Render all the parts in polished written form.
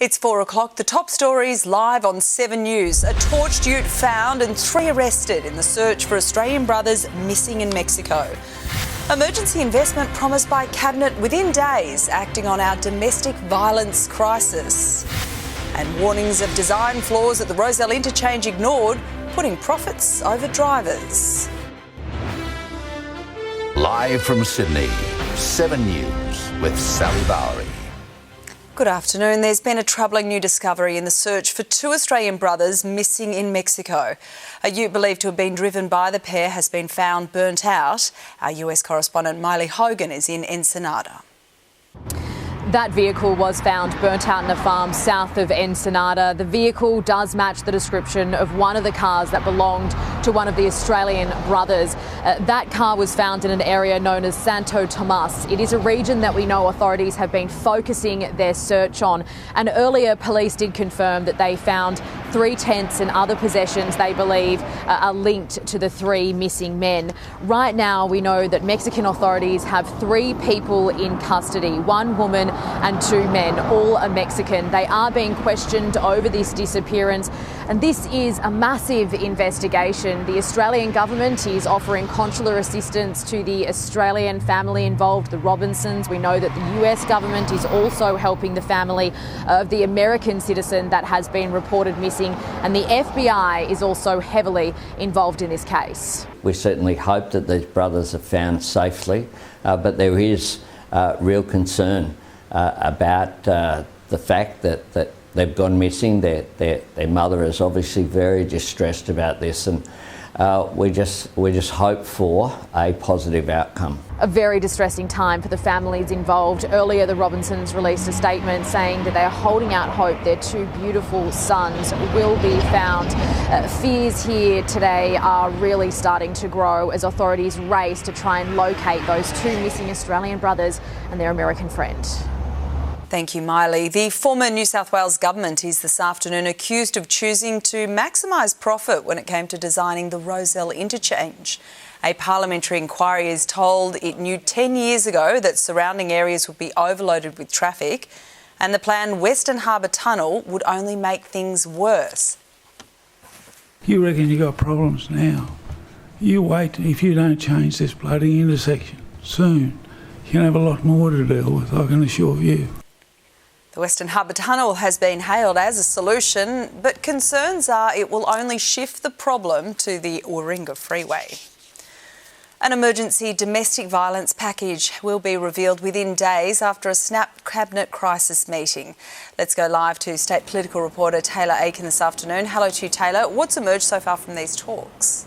It's 4 o'clock. The top stories live on 7 News. A torched ute found and 3 arrested in the search for Australian brothers missing in Mexico. Emergency investment promised by Cabinet within days, acting on our domestic violence crisis. And warnings of design flaws at the Rosel interchange ignored, putting profits over drivers. Live from Sydney, 7 News with Sally Bowrey. Good afternoon. There's been a troubling new discovery in the search for 2 Australian brothers missing in Mexico. A ute believed to have been driven by the pair has been found burnt out. Our US correspondent Miley Hogan is in Ensenada. That vehicle was found burnt out in a farm south of Ensenada. The vehicle does match the description of one of the cars that belonged to one of the Australian brothers. That car was found in an area known as Santo Tomas. It is a region that we know authorities have been focusing their search on. And earlier, police did confirm that they found 3 tents and other possessions they believe are linked to the 3 missing men. Right now, we know that Mexican authorities have 3 people in custody, 1 woman and 2 men, all are Mexican. They are being questioned over this disappearance, and this is a massive investigation. The Australian government is offering consular assistance to the Australian family involved, the Robinsons. We know that the US government is also helping the family of the American citizen that has been reported missing, and the FBI is also heavily involved in this case. We certainly hope that these brothers are found safely, but there is real concern about the fact that they've gone missing. Their mother is obviously very distressed about this, and we just hope for a positive outcome. A very distressing time for the families involved. Earlier, the Robinsons released a statement saying that they are holding out hope their 2 beautiful sons will be found. Fears here today are really starting to grow as authorities race to try and locate those 2 missing Australian brothers and their American friend. Thank you, Miley. The former New South Wales government is this afternoon accused of choosing to maximise profit when it came to designing the Rosel interchange. A parliamentary inquiry is told it knew 10 years ago that surrounding areas would be overloaded with traffic, and the planned Western Harbour Tunnel would only make things worse. You reckon you got problems now? You wait, if you don't change this bloody intersection soon, you're going to have a lot more to deal with, I can assure you. The Western Harbour Tunnel has been hailed as a solution, but concerns are it will only shift the problem to the Warringah Freeway. An emergency domestic violence package will be revealed within days after a snap Cabinet crisis meeting. Let's go live to state political reporter Taylor Aiken this afternoon. Hello to you, Taylor. What's emerged so far from these talks?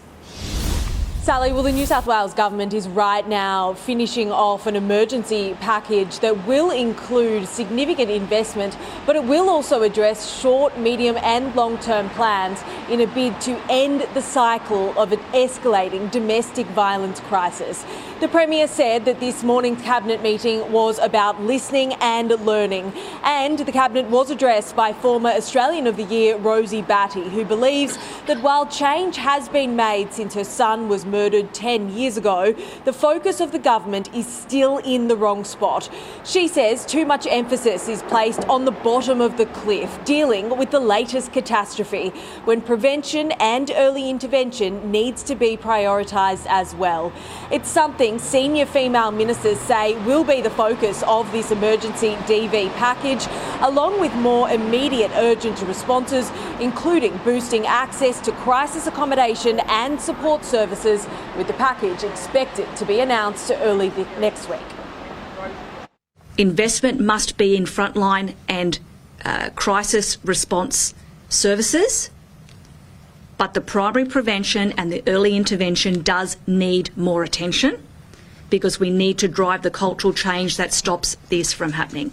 Sally, well, the New South Wales government is right now finishing off an emergency package that will include significant investment, but it will also address short, medium and long-term plans in a bid to end the cycle of an escalating domestic violence crisis. The Premier said that this morning's Cabinet meeting was about listening and learning, and the Cabinet was addressed by former Australian of the Year Rosie Batty, who believes that while change has been made since her son was murdered 10 years ago, the focus of the government is still in the wrong spot. She says too much emphasis is placed on the bottom of the cliff, dealing with the latest catastrophe, when prevention and early intervention needs to be prioritised as well. It's something senior female ministers say will be the focus of this emergency DV package, along with more immediate urgent responses, including boosting access to crisis accommodation and support services, with the package expected to be announced early next week. Investment must be in frontline and crisis response services, but the primary prevention and the early intervention does need more attention, because we need to drive the cultural change that stops this from happening.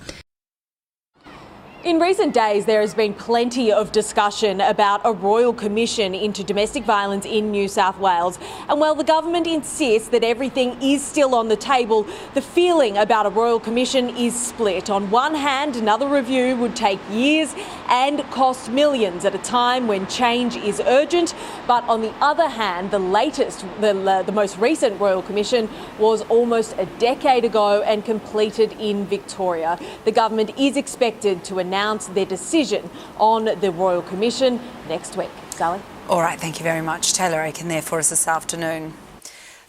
In recent days, there has been plenty of discussion about a royal commission into domestic violence in New South Wales. And while the government insists that everything is still on the table, the feeling about a royal commission is split. On one hand, another review would take years and cost millions at a time when change is urgent. But on the other hand, the most recent royal commission was almost a decade ago and completed in Victoria. The government is expected to announce announce their decision on the Royal Commission next week. Sally? All right, thank you very much. Taylor Aiken there for us this afternoon.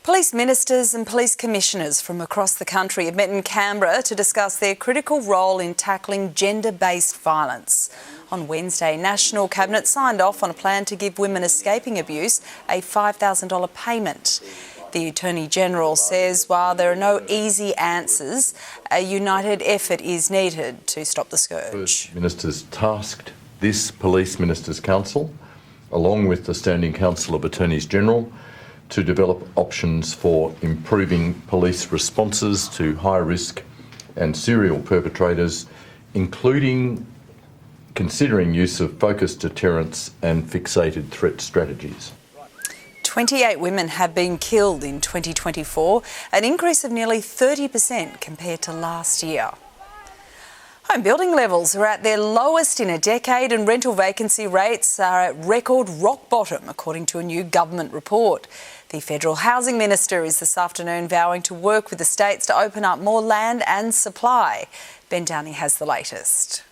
Police ministers and police commissioners from across the country have met in Canberra to discuss their critical role in tackling gender-based violence. On Wednesday, National Cabinet signed off on a plan to give women escaping abuse a $5,000 payment. The Attorney-General says while there are no easy answers, a united effort is needed to stop the scourge. Ministers tasked this Police Ministers' Council, along with the Standing Council of Attorneys-General, to develop options for improving police responses to high-risk and serial perpetrators, including considering use of focused deterrence and fixated threat strategies. 28 women have been killed in 2024, an increase of nearly 30% compared to last year. Home building levels are at their lowest in a decade and rental vacancy rates are at record rock bottom, according to a new government report. The Federal Housing Minister is this afternoon vowing to work with the states to open up more land and supply. Ben Downey has the latest.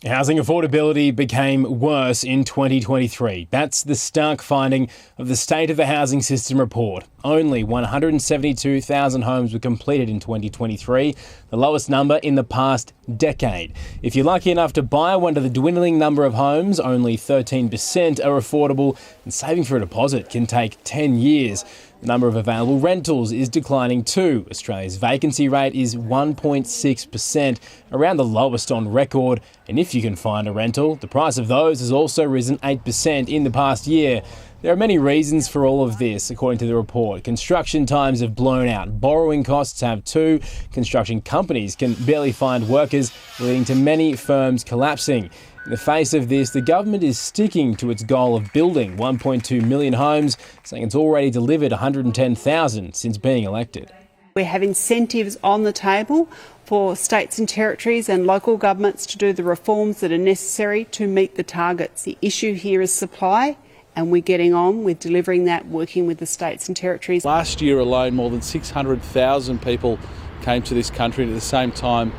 Housing affordability became worse in 2023. That's the stark finding of the State of the Housing System report. Only 172,000 homes were completed in 2023, the lowest number in the past decade. If you're lucky enough to buy one, to the dwindling number of homes, only 13% are affordable, and saving for a deposit can take 10 years. The number of available rentals is declining too. Australia's vacancy rate is 1.6%, around the lowest on record. And if you can find a rental, the price of those has also risen 8% in the past year. There are many reasons for all of this, according to the report. Construction times have blown out. Borrowing costs have too. Construction companies can barely find workers, leading to many firms collapsing. In the face of this, the government is sticking to its goal of building 1.2 million homes, saying it's already delivered 110,000 since being elected. We have incentives on the table for states and territories and local governments to do the reforms that are necessary to meet the targets. The issue here is supply, and we're getting on with delivering that, working with the states and territories. Last year alone, more than 600,000 people came to this country, and at the same time,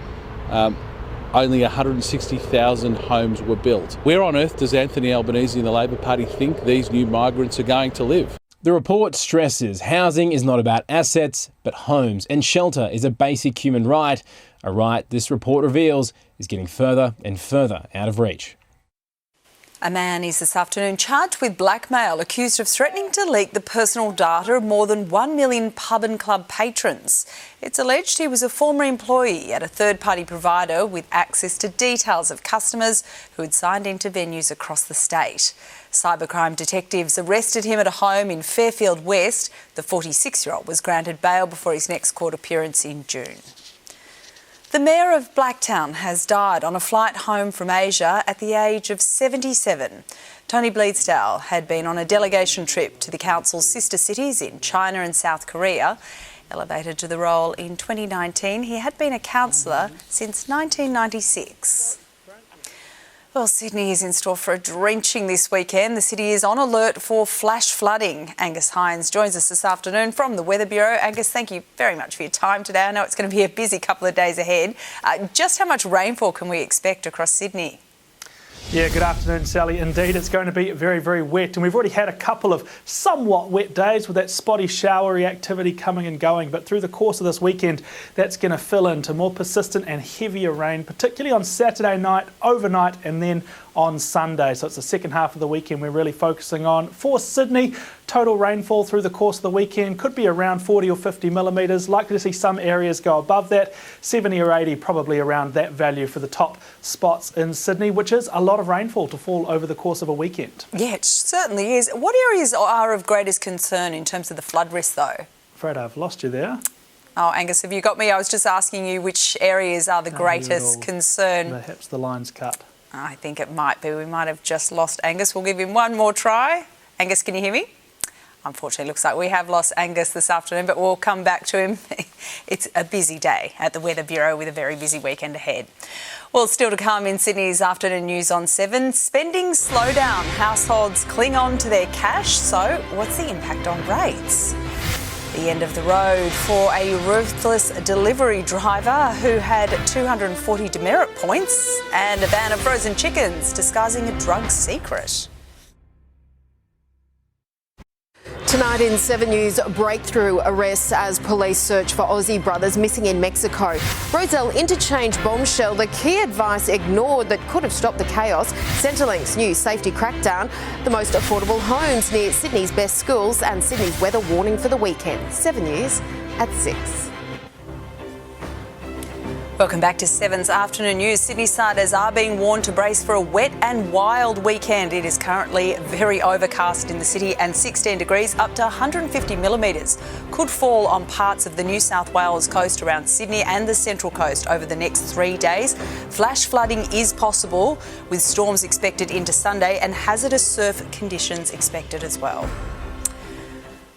only 160,000 homes were built. Where on earth does Anthony Albanese and the Labor Party think these new migrants are going to live? The report stresses housing is not about assets, but homes, and shelter is a basic human right, a right this report reveals is getting further and further out of reach. A man is this afternoon charged with blackmail, accused of threatening to leak the personal data of more than 1 million pub and club patrons. It's alleged he was a former employee at a third-party provider with access to details of customers who had signed into venues across the state. Cybercrime detectives arrested him at a home in Fairfield West. The 46-year-old was granted bail before his next court appearance in June. The Mayor of Blacktown has died on a flight home from Asia at the age of 77. Tony Bleedsdale had been on a delegation trip to the council's sister cities in China and South Korea. Elevated to the role in 2019, he had been a councillor since 1996. Well, Sydney is in store for a drenching this weekend. The city is on alert for flash flooding. Angus Hines joins us this afternoon from the Weather Bureau. Angus, thank you very much for your time today. I know it's going to be a busy couple of days ahead. Just how much rainfall can we expect across Sydney? Yeah, good afternoon, Sally. Indeed, it's going to be very, very wet, and we've already had a couple of somewhat wet days with that spotty, showery activity coming and going. But through the course of this weekend, that's going to fill into more persistent and heavier rain, particularly on Saturday night, overnight, and then on Sunday. So it's the second half of the weekend we're really focusing on. For Sydney, total rainfall through the course of the weekend could be around 40 or 50 millimetres. Likely to see some areas go above that, 70 or 80 probably around that value for the top spots in Sydney, which is a lot of rainfall to fall over the course of a weekend. Yeah, it certainly is. What areas are of greatest concern in terms of the flood risk though? Afraid I've lost you there. Oh, Angus, have you got me? I was just asking you which areas are the greatest concern. Perhaps the line's cut. I think it might be. We might have just lost Angus. We'll give him one more try. Angus, can you hear me? Unfortunately, looks like we have lost Angus this afternoon, but we'll come back to him. It's a busy day at the Weather Bureau with a very busy weekend ahead. Well, still to come in Sydney's afternoon news on 7. Spending slowdown. Households cling on to their cash. So what's the impact on rates? The end of the road for a ruthless delivery driver who had 240 demerit points and a van of frozen chickens disguising a drug secret. Tonight in 7 News, breakthrough arrests as police search for Aussie brothers missing in Mexico. Rosel interchange bombshell, the key advice ignored that could have stopped the chaos. Centerlink's new safety crackdown, the most affordable homes near Sydney's best schools, and Sydney's weather warning for the weekend. 7 News at 6. Welcome back to 7's Afternoon News. Sydney-siders are being warned to brace for a wet and wild weekend. It is currently very overcast in the city and 16 degrees, up to 150 millimetres could fall on parts of the New South Wales coast around Sydney and the Central Coast over the next 3 days. Flash flooding is possible, with storms expected into Sunday and hazardous surf conditions expected as well.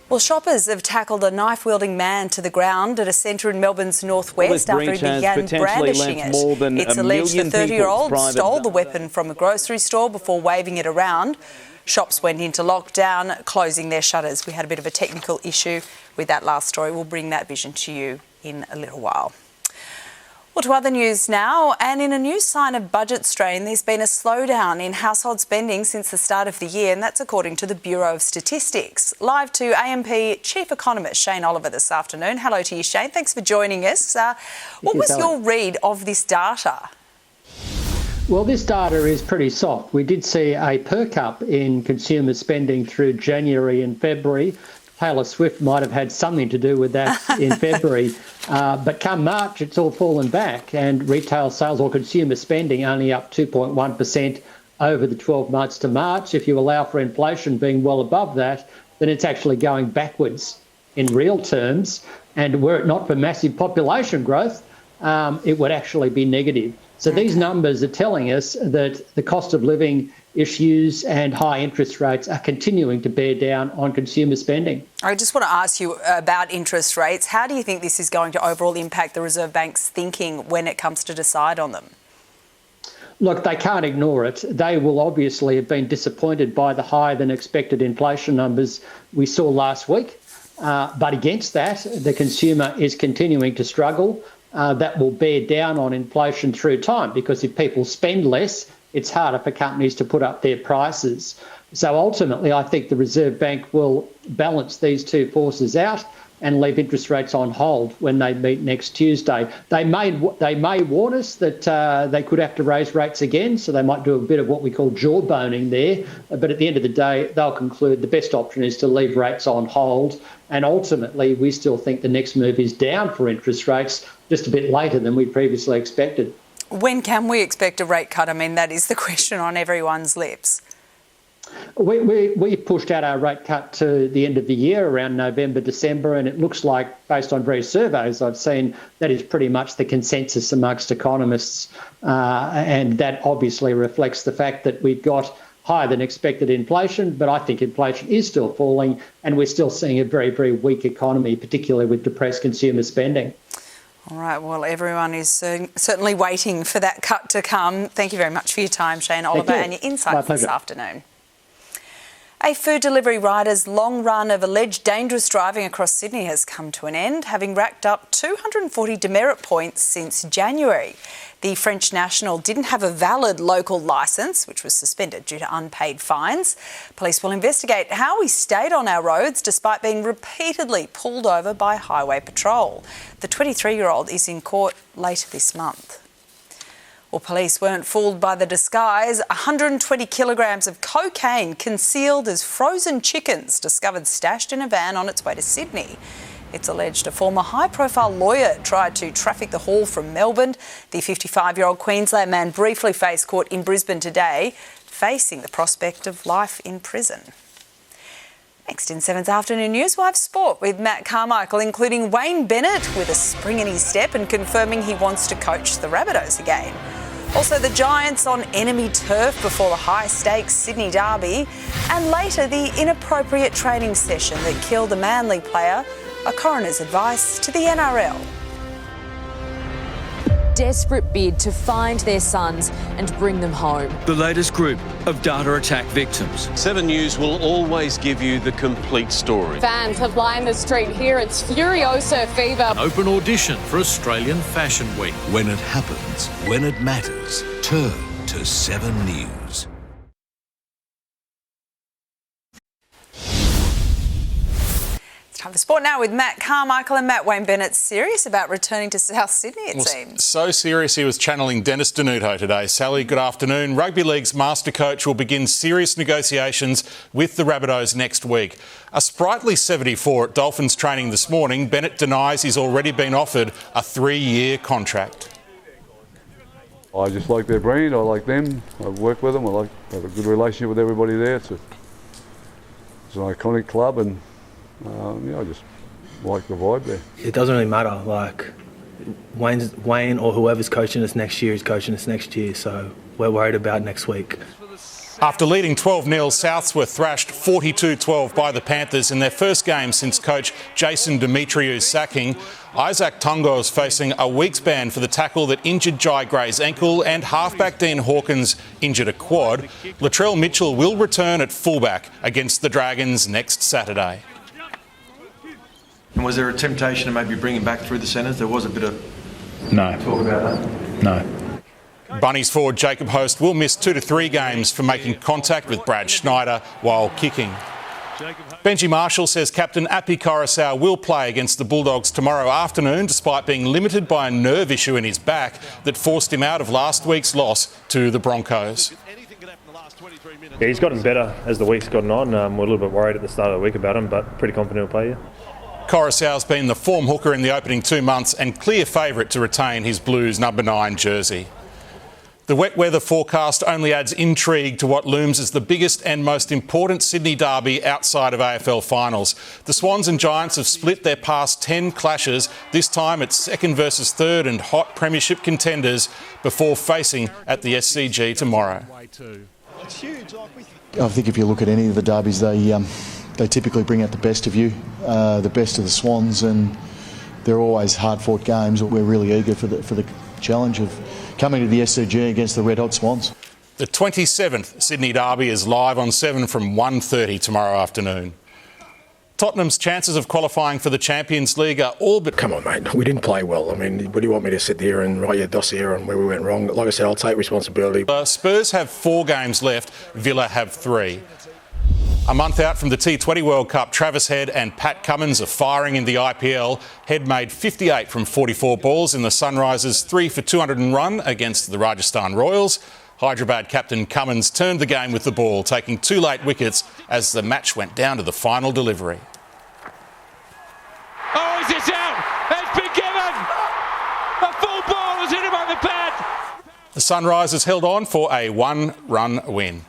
Well, shoppers have tackled a knife-wielding man to the ground at a centre in Melbourne's northwest after he began brandishing it. It's alleged the 30-year-old stole the weapon from a grocery store before waving it around. Shops went into lockdown, closing their shutters. We had a bit of a technical issue with that last story. We'll bring that vision to you in a little while. Well, to other news now, and in a new sign of budget strain, there's been a slowdown in household spending since the start of the year, and that's according to the Bureau of Statistics. Live to AMP Chief Economist Shane Oliver this afternoon. Hello to you, Shane. Thanks for joining us. What was your read of this data? Well, this data is pretty soft. We did see a perk up in consumer spending through January and February. Taylor Swift might have had something to do with that in February. But come March, it's all fallen back, and retail sales or consumer spending only up 2.1% over the 12 months to March. If you allow for inflation being well above that, then it's actually going backwards in real terms. And were it not for massive population growth, it would actually be negative. So these numbers are telling us that the cost of living issues and high interest rates are continuing to bear down on consumer spending. I just want to ask you about interest rates. How do you think this is going to overall impact the Reserve Bank's thinking when it comes to decide on them? Look, they can't ignore it. They will obviously have been disappointed by the higher than expected inflation numbers we saw last week. But against that, the consumer is continuing to struggle. That will bear down on inflation through time, because if people spend less, it's harder for companies to put up their prices. So ultimately, I think the Reserve Bank will balance these two forces out and leave interest rates on hold when they meet next Tuesday. They may warn us that they could have to raise rates again, so they might do a bit of what we call jawboning there. But at the end of the day, they'll conclude the best option is to leave rates on hold. And ultimately, we still think the next move is down for interest rates, just a bit later than we previously expected. When can we expect a rate cut? I mean, that is the question on everyone's lips. We pushed out our rate cut to the end of the year, around November, December, and it looks like, based on various surveys I've seen, that is pretty much the consensus amongst economists. And that obviously reflects the fact that we've got higher than expected inflation, but I think inflation is still falling, and we're still seeing a very, very weak economy, particularly with depressed consumer spending. All right, well, everyone is certainly waiting for that cut to come. Thank you very much for your time, Shane Oliver, and your insights this afternoon. A food delivery rider's long run of alleged dangerous driving across Sydney has come to an end, having racked up 240 demerit points since January. The French national didn't have a valid local licence, which was suspended due to unpaid fines. Police will investigate how he stayed on our roads despite being repeatedly pulled over by Highway Patrol. The 23-year-old is in court later this month. Well, police weren't fooled by the disguise. 120 kilograms of cocaine concealed as frozen chickens discovered stashed in a van on its way to Sydney. It's alleged a former high-profile lawyer tried to traffic the haul from Melbourne. The 55-year-old Queensland man briefly faced court in Brisbane today, facing the prospect of life in prison. Next in 7's Afternoon News, we'll have sport with Matt Carmichael, including Wayne Bennett with a spring in his step and confirming he wants to coach the Rabbitohs again. Also, the Giants on enemy turf before the high-stakes Sydney derby, and later the inappropriate training session that killed a Manly player, a coroner's advice to the NRL. desperate bid to find their sons and bring them home. The latest group of data attack victims. 7 News will always give you the complete story. Fans have lined the street here. It's Furiosa fever. Open audition for Australian Fashion Week. When it happens, when it matters, turn to 7 News. Time for sport now with Matt Carmichael and Matt. Wayne Bennett's serious about returning to South Sydney, it seems. So serious he was channeling Dennis Denuto today. Sally, good afternoon. Rugby League's master coach will begin serious negotiations with the Rabbitohs next week. A sprightly 74 at Dolphins training this morning, Bennett denies he's already been offered a 3-year contract. I just like their brand, I like them, I've worked with them, I have a good relationship with everybody there. It's an iconic club and I just like the vibe there. It doesn't really matter. Like Wayne or whoever's coaching us next year is coaching us next year, so we're worried about next week. After leading 12-0, Souths were thrashed 42-12 by the Panthers in their first game since coach Jason Demetriou's sacking. Isaac Tungo is facing a week's ban for the tackle that injured Jai Gray's ankle, and halfback Dean Hawkins injured a quad. Latrell Mitchell will return at fullback against the Dragons next Saturday. And was there a temptation to maybe bring him back through the centres? There was a bit of talk about that. No. Bunnies forward Jacob Host will miss 2 to 3 games for making contact with Brad Schneider while kicking. Benji Marshall says captain Api Coruscant will play against the Bulldogs tomorrow afternoon, despite being limited by a nerve issue in his back that forced him out of last week's loss to the Broncos. Yeah, he's gotten better as the week's gotten on. We're a little bit worried at the start of the week about him, but pretty confident he'll play, yeah. Coruscant's been the form hooker in the opening 2 months and clear favourite to retain his Blues number 9 jersey. The wet weather forecast only adds intrigue to what looms as the biggest and most important Sydney derby outside of AFL finals. The Swans and Giants have split their past 10 clashes, this time at second versus third and hot premiership contenders, before facing at the SCG tomorrow. I think if you look at any of the derbies, they typically bring out the best of you, the best of the Swans, and they're always hard-fought games. We're really eager for the challenge of coming to the SCG against the red-hot Swans. The 27th Sydney derby is live on 7 from 1:30 tomorrow afternoon. Tottenham's chances of qualifying for the Champions League are all but... Come on, mate. We didn't play well. I mean, what do you want me to sit here and write your dossier on where we went wrong? Like I said, I'll take responsibility. Spurs have 4 games left. Villa have 3. A month out from the T20 World Cup, Travis Head and Pat Cummins are firing in the IPL. Head made 58 from 44 balls in the Sunrisers' 3 for 200 run against the Rajasthan Royals. Hyderabad captain Cummins turned the game with the ball, taking 2 late wickets as the match went down to the final delivery. Oh, is this out? It's been given! A full ball has hit him on the pad! The Sunrisers held on for a 1-run win.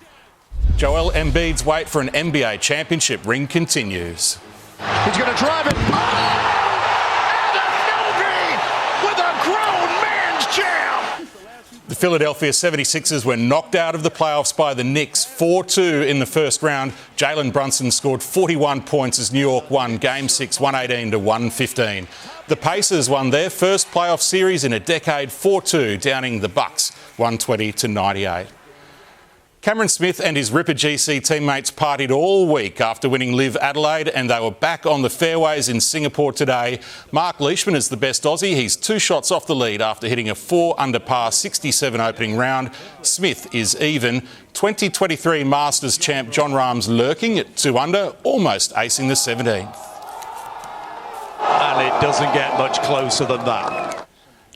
Joel Embiid's wait for an NBA championship ring continues. He's going to drive it. With a grown man's jam! The Philadelphia 76ers were knocked out of the playoffs by the Knicks 4-2 in the first round. Jalen Brunson scored 41 points as New York won Game 6, 118-115. The Pacers won their first playoff series in a decade 4-2, downing the Bucks 120-98. Cameron Smith and his Ripper GC teammates partied all week after winning Live Adelaide, and they were back on the fairways in Singapore today. Mark Leishman is the best Aussie. He's 2 shots off the lead after hitting a 4 under par 67 opening round. Smith is even. 2023 Masters champ John Rahm's lurking at 2 under, almost acing the 17th. And it doesn't get much closer than that.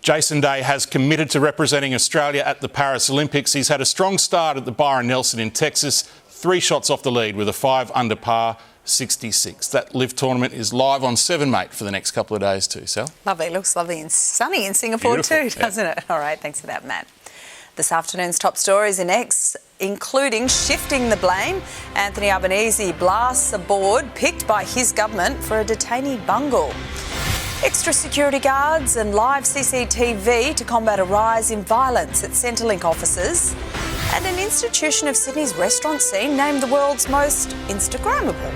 Jason Day has committed to representing Australia at the Paris Olympics. He's had a strong start at the Byron Nelson in Texas, 3 shots off the lead with a 5 under par 66. That Live tournament is live on 7, mate, for the next couple of days too, Sal. Lovely. Looks lovely and sunny in Singapore too, doesn't it? All right, thanks for that, Matt. This afternoon's top stories in X, including shifting the blame. Anthony Albanese blasts a board picked by his government for a detainee bungle. Extra security guards and live CCTV to combat a rise in violence at Centerlink offices. And an institution of Sydney's restaurant scene named the world's most Instagrammable.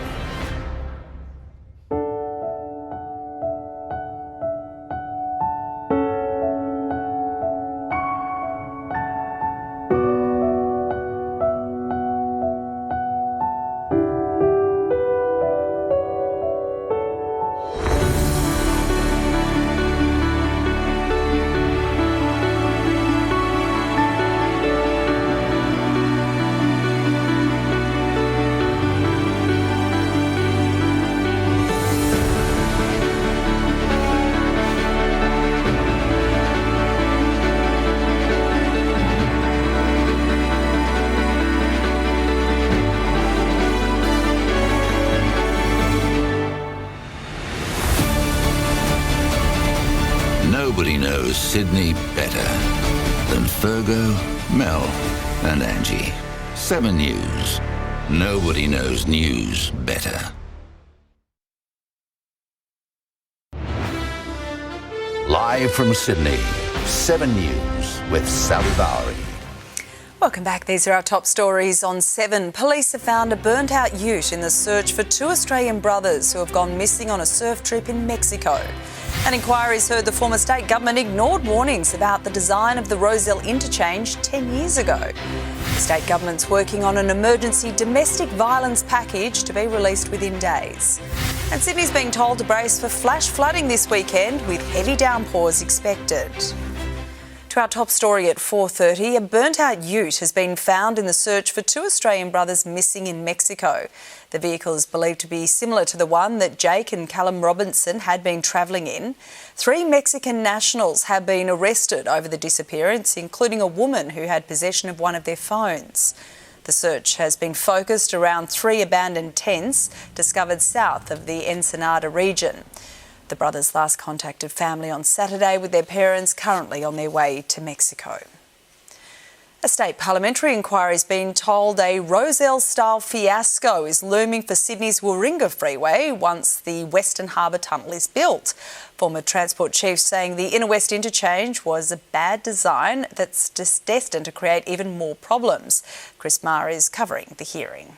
Sydney better than Fergo, Mel and Angie. 7 News. Nobody knows news better. Live from Sydney, 7 News with Sally Bowrey. Welcome back. These are our top stories on 7. Police have found a burnt-out ute in the search for 2 Australian brothers who have gone missing on a surf trip in Mexico. An inquiry's heard the former state government ignored warnings about the design of the Rosel interchange 10 years ago. The state government's working on an emergency domestic violence package to be released within days. And Sydney's being told to brace for flash flooding this weekend with heavy downpours expected. To our top story at 4:30, a burnt-out ute has been found in the search for 2 Australian brothers missing in Mexico. The vehicle is believed to be similar to the one that Jake and Callum Robinson had been travelling in. 3 Mexican nationals have been arrested over the disappearance, including a woman who had possession of one of their phones. The search has been focused around 3 abandoned tents discovered south of the Ensenada region. The brothers last contacted family on Saturday, with their parents currently on their way to Mexico. A state parliamentary inquiry has been told a Rosel-style fiasco is looming for Sydney's Warringah Freeway once the Western Harbour Tunnel is built. Former Transport chiefs saying the Inner West interchange was a bad design that's just destined to create even more problems. Chris Maher is covering the hearing.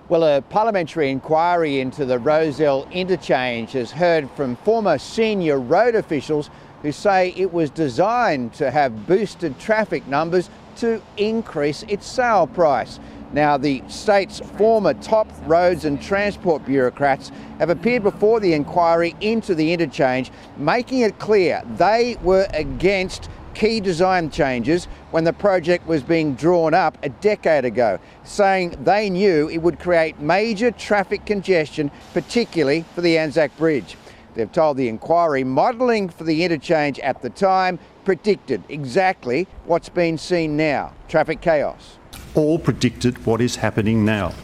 Well, a parliamentary inquiry into the Rosel interchange has heard from former senior road officials who say it was designed to have boosted traffic numbers to increase its sale price. Now, the state's former top roads and transport bureaucrats have appeared before the inquiry into the interchange, making it clear they were against key design changes when the project was being drawn up a decade ago, saying they knew it would create major traffic congestion, particularly for the Anzac Bridge. They've told the inquiry modelling for the interchange at the time predicted exactly what's been seen now, traffic chaos. All predicted what is happening now.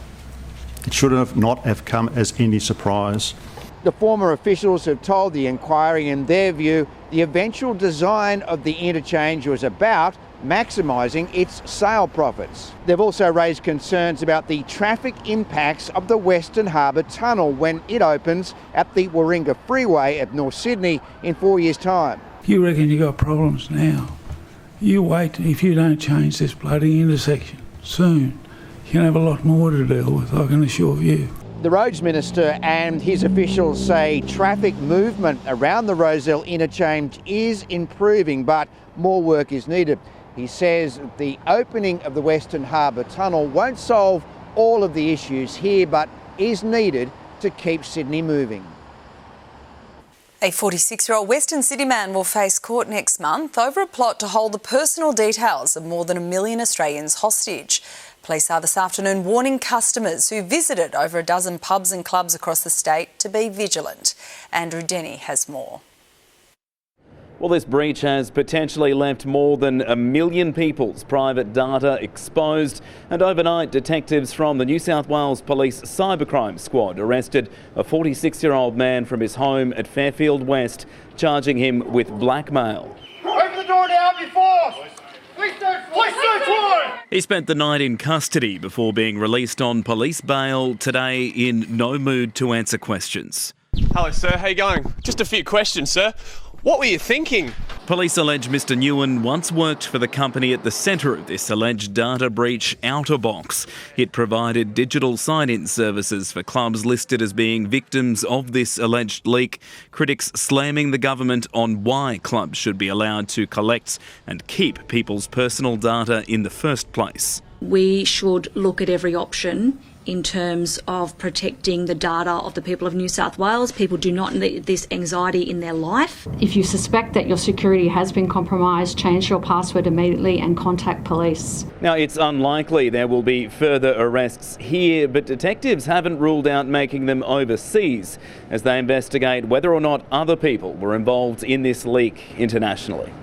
It should not have come as any surprise. The former officials have told the inquiry, in their view, the eventual design of the interchange was about maximising its sale profits. They've also raised concerns about the traffic impacts of the Western Harbour Tunnel when it opens at the Warringah Freeway at North Sydney in 4 years' time. You reckon you got problems now? You wait, if you don't change this bloody intersection soon, you're going to have a lot more to deal with, I can assure you. The Roads Minister and his officials say traffic movement around the Rosel interchange is improving, but more work is needed. He says the opening of the Western Harbour Tunnel won't solve all of the issues here, but is needed to keep Sydney moving. A 46-year-old Western City man will face court next month over a plot to hold the personal details of more than 1 million Australians hostage. Police are this afternoon warning customers who visited over a dozen pubs and clubs across the state to be vigilant. Andrew Denny has more. Well, this breach has potentially left more than 1 million people's private data exposed, and overnight detectives from the New South Wales Police Cybercrime Squad arrested a 46-year-old man from his home at Fairfield West, charging him with blackmail. Open the door now, be forced! Police search warrant! He spent the night in custody before being released on police bail today in no mood to answer questions. Hello, sir. How you going? Just a few questions, sir. What were you thinking? Police allege Mr Newen once worked for the company at the centre of this alleged data breach, Outerbox. It provided digital sign-in services for clubs listed as being victims of this alleged leak. Critics slamming the government on why clubs should be allowed to collect and keep people's personal data in the first place. We should look at every option in terms of protecting the data of the people of New South Wales. People do not need this anxiety in their life. If you suspect that your security has been compromised, change your password immediately and contact police. Now, it's unlikely there will be further arrests here, but detectives haven't ruled out making them overseas as they investigate whether or not other people were involved in this leak internationally.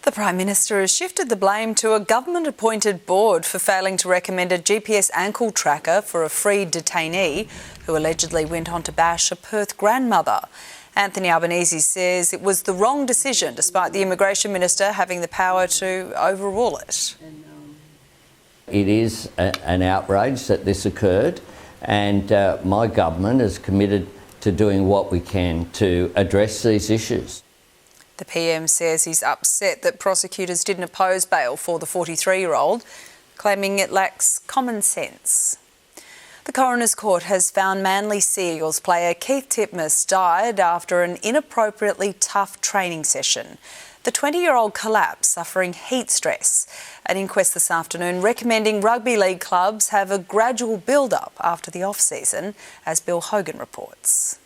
The Prime Minister has shifted the blame to a government-appointed board for failing to recommend a GPS ankle tracker for a freed detainee who allegedly went on to bash a Perth grandmother. Anthony Albanese says it was the wrong decision, despite the Immigration Minister having the power to overrule it. It is an outrage that this occurred, and my government is committed to doing what we can to address these issues. The PM says he's upset that prosecutors didn't oppose bail for the 43-year-old, claiming it lacks common sense. The Coroner's Court has found Manly Sea Eagles player Keith Titmus died after an inappropriately tough training session. The 20-year-old collapsed, suffering heat stress. An inquest this afternoon recommending rugby league clubs have a gradual build-up after the off-season, as Bill Hogan reports.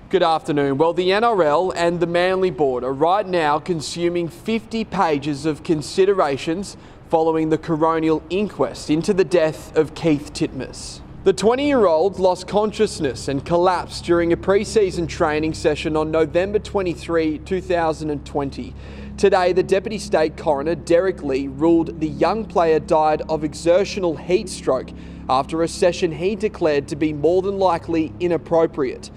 Good afternoon. Well, the NRL and the Manly Board are right now consuming 50 pages of considerations following the coronial inquest into the death of Keith Titmus. The 20-year-old lost consciousness and collapsed during a pre-season training session on November 23, 2020. Today, the Deputy State Coroner, Derek Lee, ruled the young player died of exertional heat stroke after a session he declared to be more than likely inappropriate.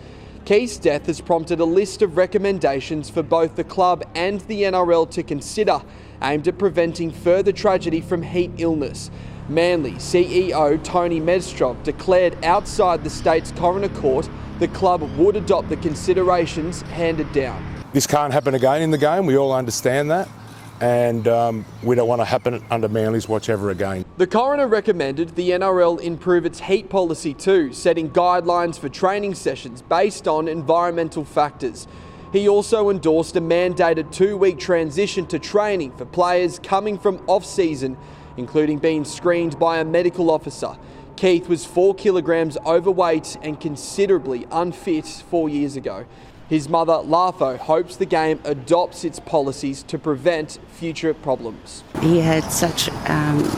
Keith's death has prompted a list of recommendations for both the club and the NRL to consider, aimed at preventing further tragedy from heat illness. Manly CEO Tony Medstrop declared outside the state's coroner court the club would adopt the considerations handed down. This can't happen again in the game, we all understand that, and we don't want to happen under Manly's watch ever again. The coroner recommended the NRL improve its heat policy too, setting guidelines for training sessions based on environmental factors. He also endorsed a mandated 2-week transition to training for players coming from off-season, including being screened by a medical officer. Keith was 4 kilograms overweight and considerably unfit 4 years ago. His mother, Lafo, hopes the game adopts its policies to prevent future problems. He had such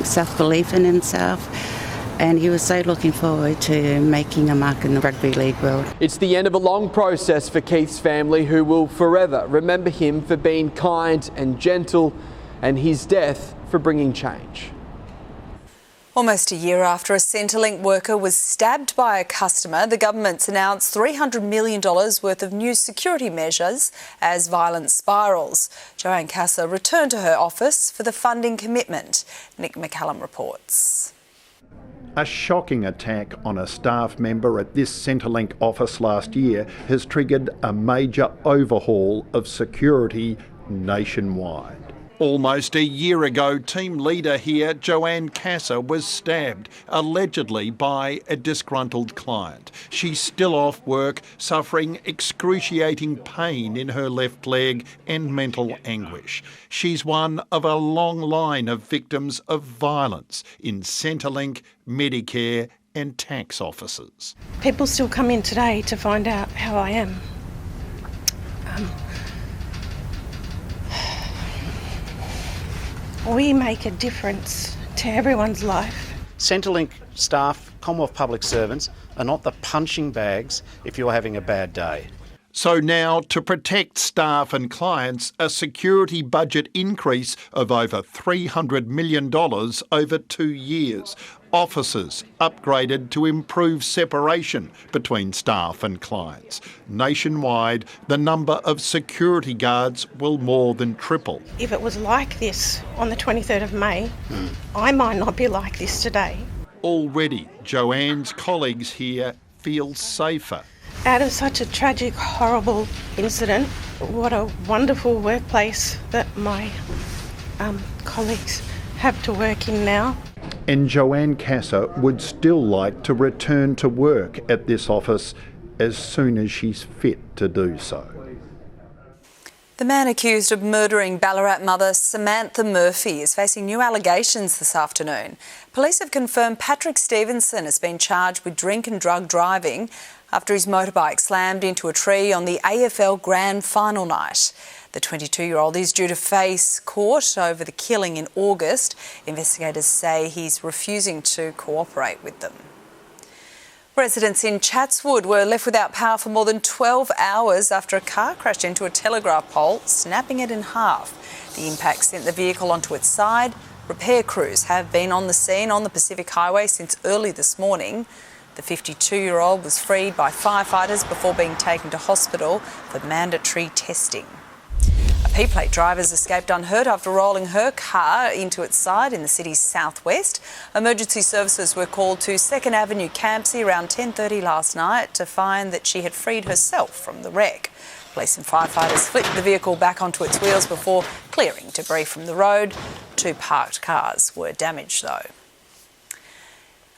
self-belief in himself, and he was so looking forward to making a mark in the rugby league world. It's the end of a long process for Keith's family, who will forever remember him for being kind and gentle, and his death for bringing change. Almost a year after a Centerlink worker was stabbed by a customer, the government's announced $300 million worth of new security measures as violence spirals. Joanne Casa returned to her office for the funding commitment. Nick McCallum reports. A shocking attack on a staff member at this Centerlink office last year has triggered a major overhaul of security nationwide. Almost a year ago, team leader here, Joanne Casa, was stabbed, allegedly by a disgruntled client. She's still off work, suffering excruciating pain in her left leg and mental anguish. She's one of a long line of victims of violence in Centerlink, Medicare and tax offices. People still come in today to find out how I am. We make a difference to everyone's life. Centrelink staff, Commonwealth public servants, are not the punching bags if you're having a bad day. So now, to protect staff and clients, a security budget increase of over $300 million over 2 years. Offices upgraded to improve separation between staff and clients. Nationwide, the number of security guards will more than triple. If it was like this on the 23rd of May, I might not be like this today. Already, Joanne's colleagues here feel safer. Out of such a tragic, horrible incident, what a wonderful workplace that my colleagues have to work in now. And Joanne Casa would still like to return to work at this office as soon as she's fit to do so. The man accused of murdering Ballarat mother Samantha Murphy is facing new allegations this afternoon. Police have confirmed Patrick Stevenson has been charged with drink and drug driving after his motorbike slammed into a tree on the AFL Grand Final night. The 22-year-old is due to face court over the killing in August. Investigators say he's refusing to cooperate with them. Residents in Chatswood were left without power for more than 12 hours after a car crashed into a telegraph pole, snapping it in half. The impact sent the vehicle onto its side. Repair crews have been on the scene on the Pacific Highway since early this morning. The The 52-year-old was freed by firefighters before being taken to hospital for mandatory testing. A P-plate driver's escaped unhurt after rolling her car into its side in the city's southwest. Emergency services were called to 2nd Avenue Campsie around 10:30 last night to find that she had freed herself from the wreck. Police and firefighters flipped the vehicle back onto its wheels before clearing debris from the road. 2 parked cars were damaged though.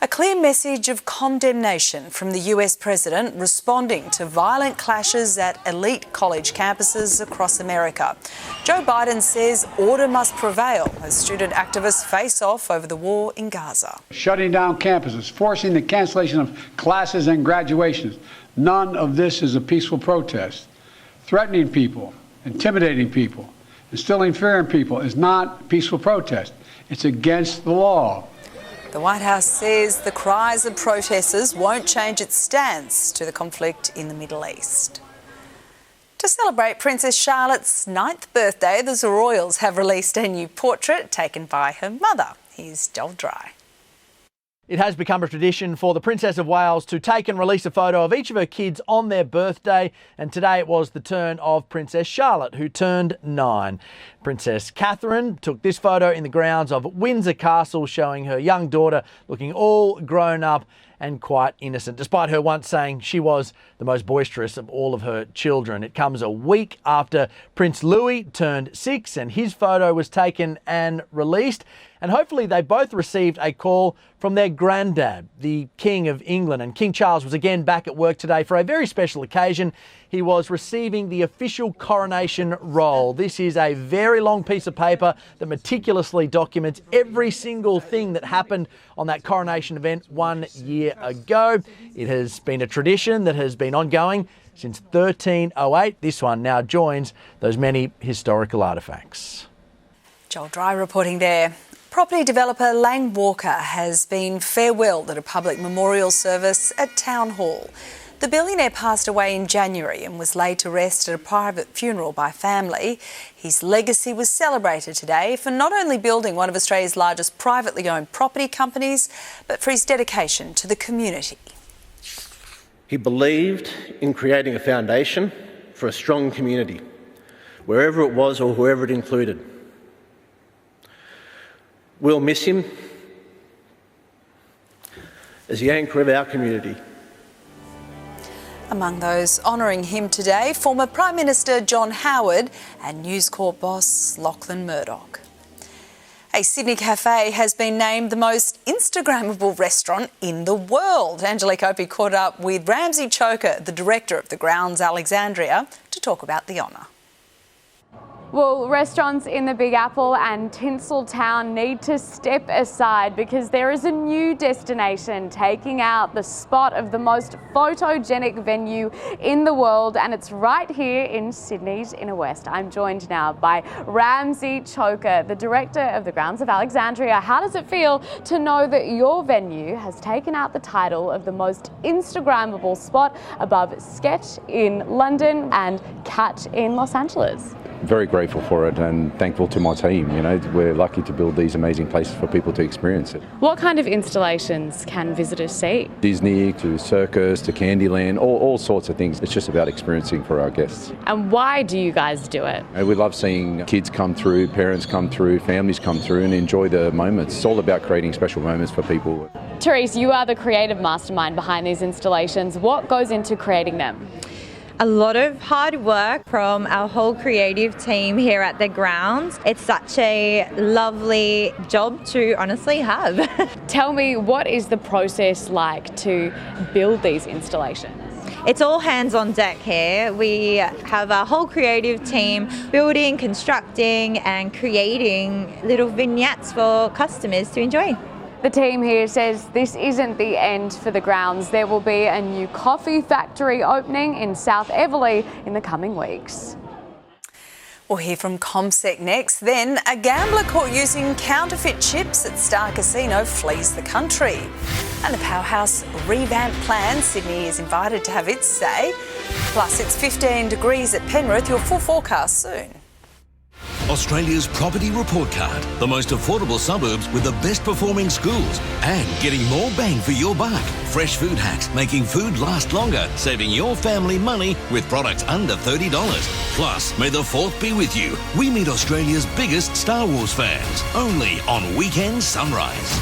A clear message of condemnation from the US President responding to violent clashes at elite college campuses across America. Joe Biden says order must prevail as student activists face off over the war in Gaza. Shutting down campuses, forcing the cancellation of classes and graduations. None of this is a peaceful protest. Threatening people, intimidating people, instilling fear in people is not peaceful protest. It's against the law. The White House says the cries of protesters won't change its stance to the conflict in the Middle East. To celebrate Princess Charlotte's 9th birthday, the Royals have released a new portrait taken by her mother. Here's Joel Dry. It has become a tradition for the Princess of Wales to take and release a photo of each of her kids on their birthday, and today it was the turn of Princess Charlotte, who turned 9. Princess Catherine took this photo in the grounds of Windsor Castle, showing her young daughter looking all grown up and quite innocent, despite her once saying she was the most boisterous of all of her children. It comes a week after Prince Louis turned 6 and his photo was taken and released. And hopefully they both received a call from their granddad, the King of England. And King Charles was again back at work today for a very special occasion. He was receiving the official coronation roll. This is a very long piece of paper that meticulously documents every single thing that happened on that coronation event 1 year ago. It has been a tradition that has been ongoing since 1308. This one now joins those many historical artefacts. Joel Dry reporting there. Property developer Lang Walker has been farewelled at a public memorial service at Town Hall. The billionaire passed away in January and was laid to rest at a private funeral by family. His legacy was celebrated today for not only building one of Australia's largest privately owned property companies, but for his dedication to the community. He believed in creating a foundation for a strong community, wherever it was or whoever it included. We'll miss him as the anchor of our community. Among those honouring him today, former Prime Minister John Howard and News Corp boss Lachlan Murdoch. A Sydney cafe has been named the most Instagrammable restaurant in the world. Angelique Opie caught up with Ramsey Choker, the director of the Grounds Alexandria, to talk about the honour. Well, restaurants in the Big Apple and Tinseltown need to step aside because there is a new destination taking out the spot of the most photogenic venue in the world, and it's right here in Sydney's Inner West. I'm joined now by Ramsey Choker, the director of the Grounds of Alexandria. How does it feel to know that your venue has taken out the title of the most Instagrammable spot above Sketch in London and Cat in Los Angeles? Very grateful for it and thankful to my team. You know, we're lucky to build these amazing places for people to experience it. What kind of installations can visitors see? Disney to circus to Candyland, all sorts of things. It's just about experiencing for our guests. And why do you guys do it? And we love seeing kids come through, parents come through, families come through and enjoy the moments. It's all about creating special moments for people. Therese, you are the creative mastermind behind these installations. What goes into creating them? A lot of hard work from our whole creative team here at the Grounds. It's such a lovely job to honestly have. Tell me, what is the process like to build these installations? It's all hands on deck here. We have our whole creative team building, constructing and creating little vignettes for customers to enjoy. The team here says this isn't the end for the Grounds. There will be a new coffee factory opening in South Everleigh in the coming weeks. We'll hear from CommSec next. Then, a gambler caught using counterfeit chips at Star Casino flees the country. And the powerhouse revamp plan, Sydney is invited to have its say. Plus, it's 15 degrees at Penrith. Your full forecast soon. Australia's property report card. The most affordable suburbs with the best performing schools and getting more bang for your buck. Fresh food hacks, making food last longer, saving your family money with products under $30. Plus, may the 4th be with you. We meet Australia's biggest Star Wars fans, only on Weekend Sunrise.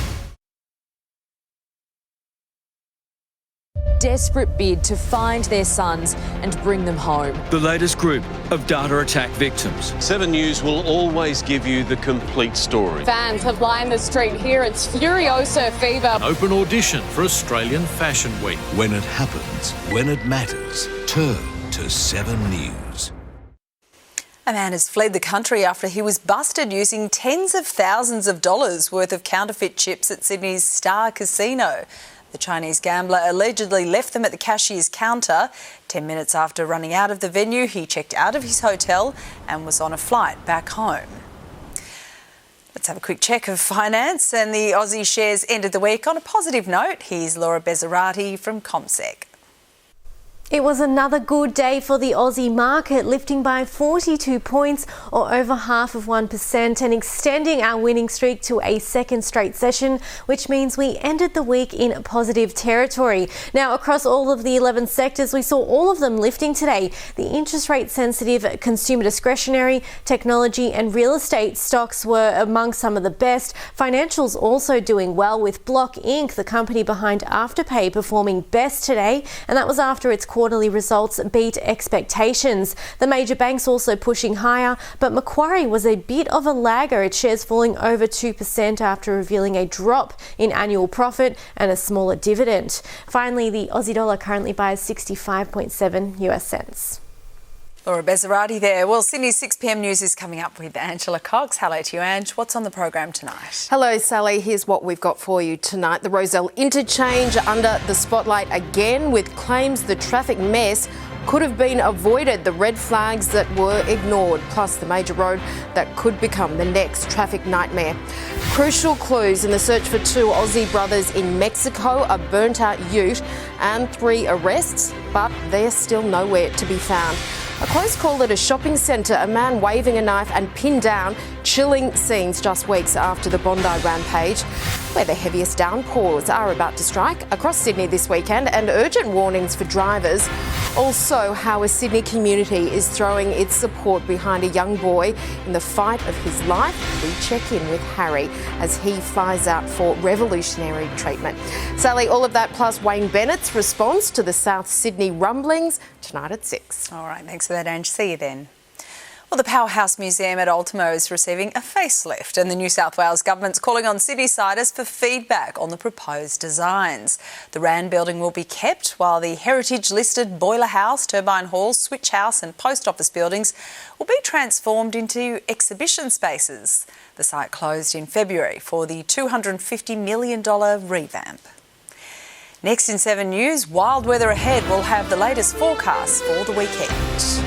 Desperate bid to find their sons and bring them home. The latest group of data attack victims. 7 News will always give you the complete story. Fans have lined the street here. It's Furiosa fever. An open audition for Australian Fashion Week. When it happens, when it matters, turn to 7 News. A man has fled the country after he was busted using tens of thousands of dollars worth of counterfeit chips at Sydney's Star Casino. The Chinese gambler allegedly left them at the cashier's counter. 10 minutes after running out of the venue, he checked out of his hotel and was on a flight back home. Let's have a quick check of finance, and the Aussie shares ended the week on a positive note. Here's Laura Bezzarati from CommSec. It was another good day for the Aussie market, lifting by 42 points or over 0.5%, and extending our winning streak to a second straight session, which means we ended the week in positive territory. Now, across all of the 11 sectors, we saw all of them lifting today. The interest rate sensitive, consumer discretionary, technology and real estate stocks were among some of the best. Financials also doing well, with Block Inc., the company behind Afterpay, performing best today, and that was after its quarterly results beat expectations. The major banks also pushing higher, but Macquarie was a bit of a lagger, its shares falling over 2% after revealing a drop in annual profit and a smaller dividend. Finally, the Aussie dollar currently buys 65.7 US cents. Laura Bezzarati there. Well, Sydney's 6 p.m. news is coming up with Angela Cox. Hello to you, Ange. What's on the program tonight? Hello, Sally. Here's what we've got for you tonight. The Rosel interchange under the spotlight again, with claims the traffic mess could have been avoided, the red flags that were ignored, plus the major road that could become the next traffic nightmare. Crucial clues in the search for 2 Aussie brothers in Mexico, a burnt-out ute and 3 arrests, but they're still nowhere to be found. A close call at a shopping centre, a man waving a knife and pinned down, chilling scenes just weeks after the Bondi rampage, where the heaviest downpours are about to strike across Sydney this weekend, and urgent warnings for drivers. Also, how a Sydney community is throwing its support behind a young boy in the fight of his life. We check in with Harry as he flies out for revolutionary treatment. Sally, all of that plus Wayne Bennett's response to the South Sydney rumblings tonight at 6. All right, thanks for that, Ange. See you then. Well, the Powerhouse Museum at Ultimo is receiving a facelift, and the New South Wales government's calling on Sydney-siders for feedback on the proposed designs. The RAND building will be kept, while the heritage-listed Boiler House, Turbine Hall, Switch House and Post Office buildings will be transformed into exhibition spaces. The site closed in February for the $250 million revamp. Next in 7 News, wild weather ahead. We'll have the latest forecast for the weekend.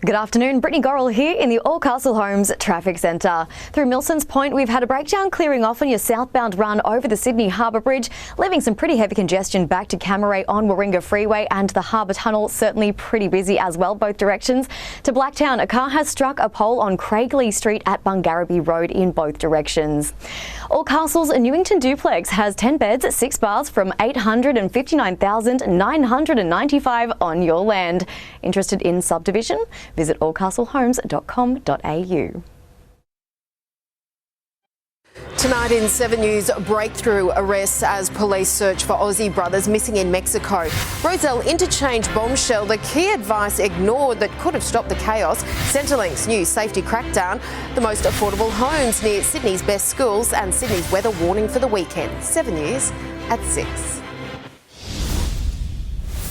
Good afternoon, Brittany Gorrell here in the Allcastle Homes Traffic Centre. Through Milson's Point, we've had a breakdown clearing off on your southbound run over the Sydney Harbour Bridge, leaving some pretty heavy congestion back to Camaray on Warringah Freeway, and the Harbour Tunnel certainly pretty busy as well, both directions. To Blacktown, a car has struck a pole on Craigley Street at Bungarraby Road in both directions. Allcastle's Newington duplex has 10 beds, 6 baths from $859,995 on your land. Interested in subdivision? Visit allcastlehomes.com.au. Tonight in 7 News, breakthrough arrests as police search for Aussie brothers missing in Mexico. Rosel interchange bombshell, the key advice ignored that could have stopped the chaos. Centerlink's new safety crackdown, the most affordable homes near Sydney's best schools, and Sydney's weather warning for the weekend. 7 News at 6.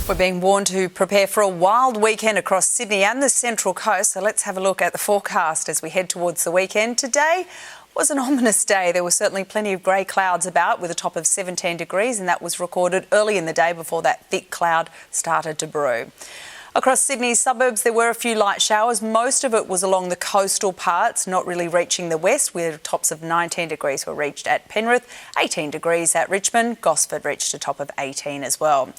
We're being warned to prepare for a wild weekend across Sydney and the Central Coast, so let's have a look at the forecast as we head towards the weekend. Today was an ominous day. There were certainly plenty of grey clouds about, with a top of 17 degrees, and that was recorded early in the day before that thick cloud started to brew. Across Sydney's suburbs, there were a few light showers. Most of it was along the coastal parts, not really reaching the west, where tops of 19 degrees were reached at Penrith, 18 degrees at Richmond. Gosford reached a top of 18 as well.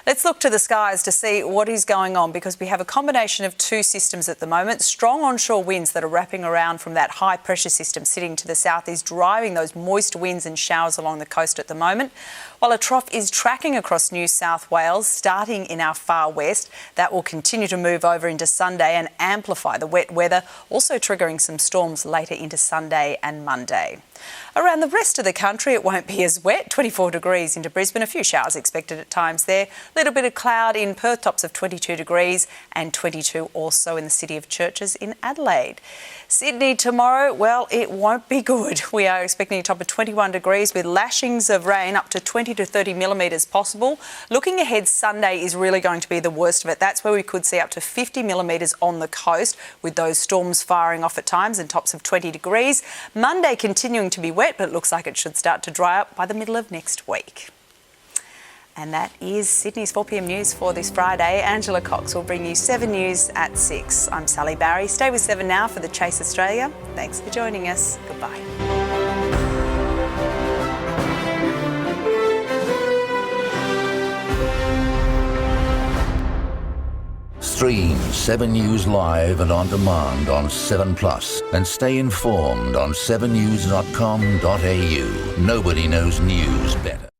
Let's look to the skies to see what is going on, because we have a combination of two systems at the moment. Strong onshore winds that are wrapping around from that high pressure system sitting to the south is driving those moist winds and showers along the coast at the moment, while a trough is tracking across New South Wales, starting in our far west. That will continue to move over into Sunday and amplify the wet weather, also triggering some storms later into Sunday and Monday. Around the rest of the country, it won't be as wet. 24 degrees into Brisbane, a few showers expected at times there. A little bit of cloud in Perth, tops of 22 degrees, and 22 also in the city of Churches in Adelaide. Sydney tomorrow, well, it won't be good. We are expecting a top of 21 degrees with lashings of rain up to 20 to 30 millimetres possible. Looking ahead, Sunday is really going to be the worst of it. That's where we could see up to 50 millimetres on the coast, with those storms firing off at times and tops of 20 degrees. Monday continuing to be wet, but it looks like it should start to dry up by the middle of next week. And that is Sydney's 4pm news for this Friday. Angela Cox will bring you 7 News at 6. I'm Sally Bowrey. Stay with 7 Now for the Chase Australia. Thanks for joining us. Goodbye. Stream 7 News live and on demand on 7plus and stay informed on 7news.com.au. Nobody knows news better.